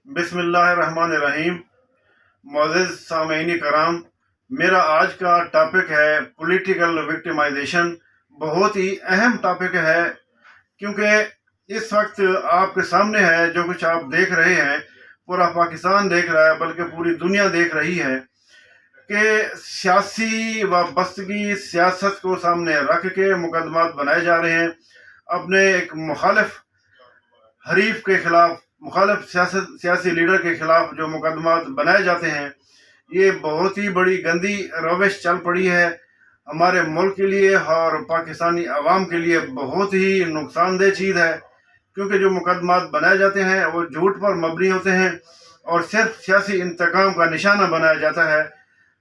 بسم اللہ الرحمن الرحیم۔ معزز سامعین کرام، میرا آج کا ٹاپک ہے پولیٹیکل وکٹمائزیشن۔ بہت ہی اہم ٹاپک ہے، کیونکہ اس وقت آپ کے سامنے ہے جو کچھ آپ دیکھ رہے ہیں، پورا پاکستان دیکھ رہا ہے، بلکہ پوری دنیا دیکھ رہی ہے کہ سیاسی وابستگی سیاست کو سامنے رکھ کے مقدمات بنائے جا رہے ہیں اپنے ایک مخالف حریف کے خلاف، مخالف سیاسی لیڈر کے خلاف جو مقدمات بنائے جاتے ہیں۔ یہ بہت ہی بڑی گندی روش چل پڑی ہے ہمارے ملک کے لیے اور پاکستانی عوام کے لیے بہت ہی نقصان دہ چیز ہے، کیونکہ جو مقدمات بنائے جاتے ہیں وہ جھوٹ پر مبنی ہوتے ہیں اور صرف سیاسی انتقام کا نشانہ بنایا جاتا ہے،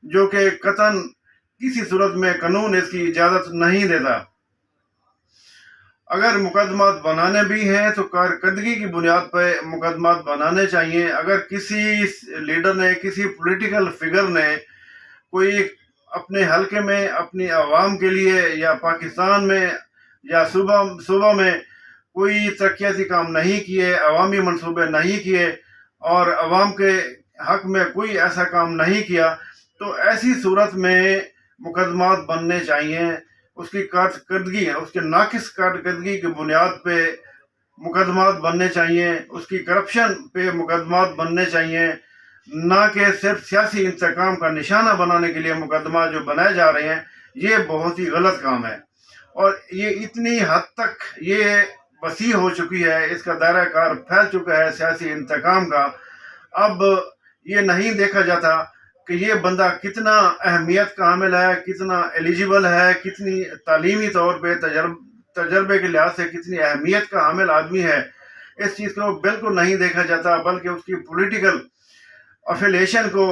جو کہ قطعاً کسی صورت میں قانون اس کی اجازت نہیں دیتا۔ اگر مقدمات بنانے بھی ہیں تو کارکردگی کی بنیاد پہ مقدمات بنانے چاہیے۔ اگر کسی لیڈر نے، کسی پولیٹیکل فگر نے کوئی اپنے حلقے میں، اپنی عوام کے لیے یا پاکستان میں یا صوبہ میں کوئی ترقیاتی کام نہیں کیے، عوامی منصوبے نہیں کیے اور عوام کے حق میں کوئی ایسا کام نہیں کیا، تو ایسی صورت میں مقدمات بننے چاہیے۔ اس کی کارکردگی، اس کے ناقص کارکردگی کی بنیاد پہ مقدمات بننے چاہیے، اس کی کرپشن پہ مقدمات بننے چاہیے، نہ کہ صرف سیاسی انتقام کا نشانہ بنانے کے لیے مقدمات جو بنائے جا رہے ہیں۔ یہ بہت ہی غلط کام ہے اور یہ اتنی حد تک یہ وسیع ہو چکی ہے، اس کا دائرہ کار پھیل چکا ہے سیاسی انتقام کا۔ اب یہ نہیں دیکھا جاتا کہ یہ بندہ کتنا اہمیت کا حامل ہے، کتنا ایلیجیبل ہے، کتنی تعلیمی طور پہ تجربے کے لحاظ سے کتنی اہمیت کا حامل آدمی ہے۔ اس چیز کو بالکل نہیں دیکھا جاتا، بلکہ اس کی پولیٹیکل افیلیشن کو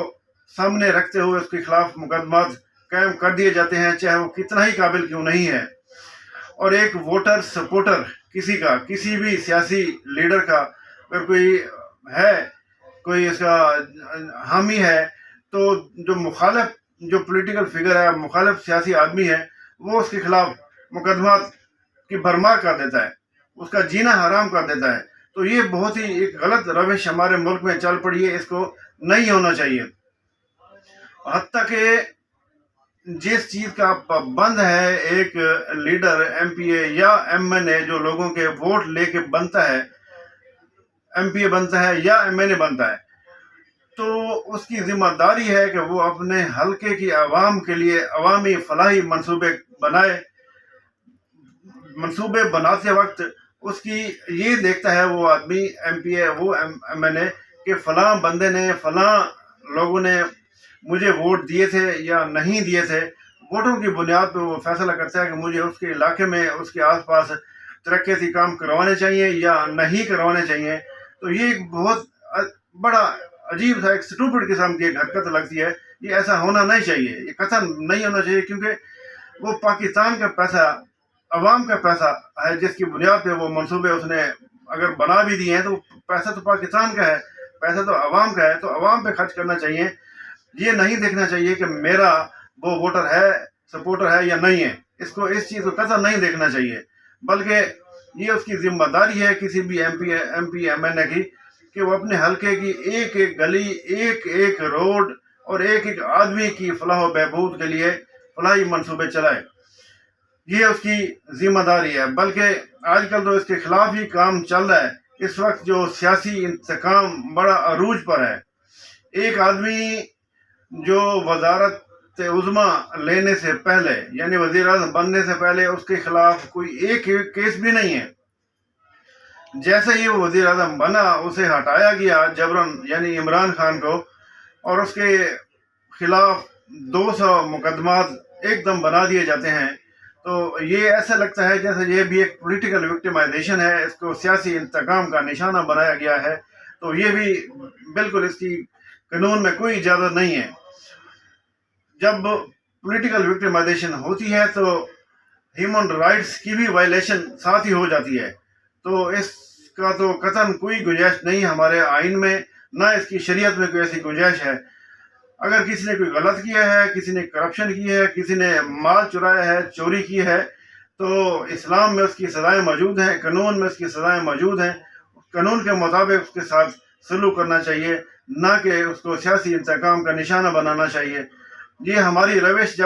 سامنے رکھتے ہوئے اس کے خلاف مقدمات قائم کر دیے جاتے ہیں، چاہے وہ کتنا ہی قابل کیوں نہیں ہے۔ اور ایک ووٹر سپورٹر کسی بھی سیاسی لیڈر کا اگر کوئی ہے، کوئی اس کا حامی ہے، تو جو پولیٹیکل فگر ہے، مخالف سیاسی آدمی ہے، وہ اس کے خلاف مقدمات کی بھرمار کر دیتا ہے، اس کا جینا حرام کر دیتا ہے۔ تو یہ بہت ہی ایک غلط روش ہمارے ملک میں چل پڑی ہے، اس کو نہیں ہونا چاہیے۔ حتیٰ کہ جس چیز کا پابند ہے ایک لیڈر، ایم پی اے یا ایم این اے، جو لوگوں کے ووٹ لے کے بنتا ہے، ایم پی اے بنتا ہے یا ایم این اے بنتا ہے، تو اس کی ذمہ داری ہے کہ وہ اپنے حلقے کی عوام کے لیے عوامی فلاحی منصوبے بنائے۔ منصوبے بناتے وقت اس کی یہ دیکھتا ہے وہ آدمی، ایم پی اے، وہ ایم این اے، کہ فلاں بندے نے، فلاں لوگوں نے مجھے ووٹ دیے تھے یا نہیں دیے تھے۔ ووٹوں کی بنیاد پہ وہ فیصلہ کرتا ہے کہ مجھے اس کے علاقے میں، اس کے آس پاس ترقیاتی کام کروانے چاہیے یا نہیں کروانے چاہیے۔ تو یہ ایک بہت بڑا عجیب سا، ایک سٹوپڈ قسم کی ایک حرکت لگتی ہے۔ یہ ایسا ہونا نہیں چاہیے، یہ قطعاً نہیں ہونا چاہیے، کیونکہ وہ پاکستان کا پیسہ، عوام کا پیسہ ہے، جس کی بنیاد پہ وہ منصوبے اس نے اگر بنا بھی دیے ہیں، تو پیسہ تو پاکستان کا ہے، پیسہ تو عوام کا ہے، تو عوام پہ خرچ کرنا چاہیے۔ یہ نہیں دیکھنا چاہیے کہ میرا وہ ووٹر ہے، سپورٹر ہے یا نہیں ہے۔ اس چیز کو قطعاً نہیں دیکھنا چاہیے، بلکہ یہ اس کی ذمہ داری ہے کسی بھی ایم پی ایم این اے کی، کہ وہ اپنے حلقے کی ایک ایک گلی، ایک ایک روڈ اور ایک ایک آدمی کی فلاح و بہبود کے لیے فلاحی منصوبے چلائے۔ یہ اس کی ذمہ داری ہے، بلکہ آج کل تو اس کے خلاف ہی کام چل رہا ہے۔ اس وقت جو سیاسی انتقام بڑا عروج پر ہے، ایک آدمی جو وزارت عظمیٰ لینے سے پہلے، یعنی وزیر اعظم بننے سے پہلے، اس کے خلاف کوئی ایک کیس بھی نہیں ہے۔ جیسے ہی وہ وزیر اعظم بنا، اسے ہٹایا گیا جبراً، یعنی عمران خان کو، اور اس کے خلاف 200 مقدمات ایک دم بنا دیے جاتے ہیں۔ تو یہ ایسا لگتا ہے جیسے یہ بھی ایک پولیٹیکل وکٹمائزیشن ہے، اس کو سیاسی انتقام کا نشانہ بنایا گیا ہے۔ تو یہ بھی بالکل اس کی قانون میں کوئی اجازت نہیں ہے۔ جب پولیٹیکل وکٹمائزیشن ہوتی ہے تو ہیومن رائٹس کی بھی وائلیشن ساتھ ہی ہو جاتی ہے۔ تو اس کا تو قطعاً کوئی گنجائش نہیں ہمارے آئین میں، نہ اس کی شریعت میں کوئی ایسی گنجائش ہے۔ اگر کسی نے کوئی غلط کیا ہے، کسی نے کرپشن کی ہے، کسی نے مال چرایا ہے، چوری کی ہے، تو اسلام میں اس کی سزائیں موجود ہیں، قانون میں اس کی سزائیں موجود ہیں۔ قانون کے مطابق اس کے ساتھ سلوک کرنا چاہیے، نہ کہ اس کو سیاسی انتقام کا نشانہ بنانا چاہیے۔ یہ ہماری روش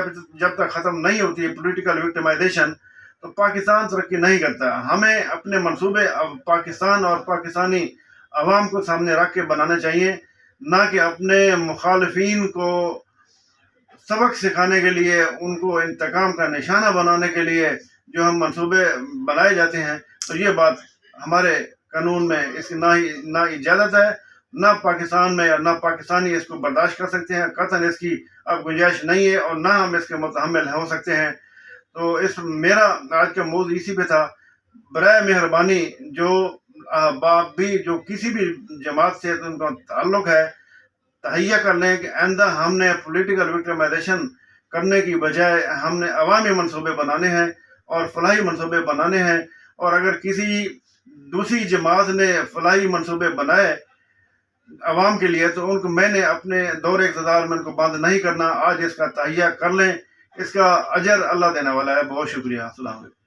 جب تک ختم نہیں ہوتی ہے پولیٹیکل وکٹمائزیشن، تو پاکستان ترقی نہیں کرتا۔ ہمیں اپنے منصوبے پاکستان اور پاکستانی عوام کو سامنے رکھ کے بنانا چاہیے، نہ کہ اپنے مخالفین کو سبق سکھانے کے لیے، ان کو انتقام کا نشانہ بنانے کے لیے جو ہم منصوبے بنائے جاتے ہیں۔ تو یہ بات ہمارے قانون میں اس کی نہ اجازت ہے، نہ پاکستان میں، اور نہ پاکستانی اس کو برداشت کر سکتے ہیں۔ قطعاً اس کی اب گنجائش نہیں ہے، اور نہ ہم اس کے متحمل ہو سکتے ہیں۔ تو میرا آج کا موضوع اسی پہ تھا۔ برائے مہربانی جو باپ بھی جو کسی بھی جماعت سے ان کا تعلق ہے، تہیہ کر لیں کہ آئندہ ہم نے پولیٹیکل وکٹمائزیشن کرنے کی بجائے ہم نے عوامی منصوبے بنانے ہیں اور فلاحی منصوبے بنانے ہیں۔ اور اگر کسی دوسری جماعت نے فلاحی منصوبے بنائے عوام کے لیے، تو ان کو میں نے اپنے دور اقتدار میں ان کو بند نہیں کرنا۔ آج اس کا تہیہ کر لیں، اس کا اجر اللہ دینے والا ہے۔ بہت شکریہ۔ السلام علیکم۔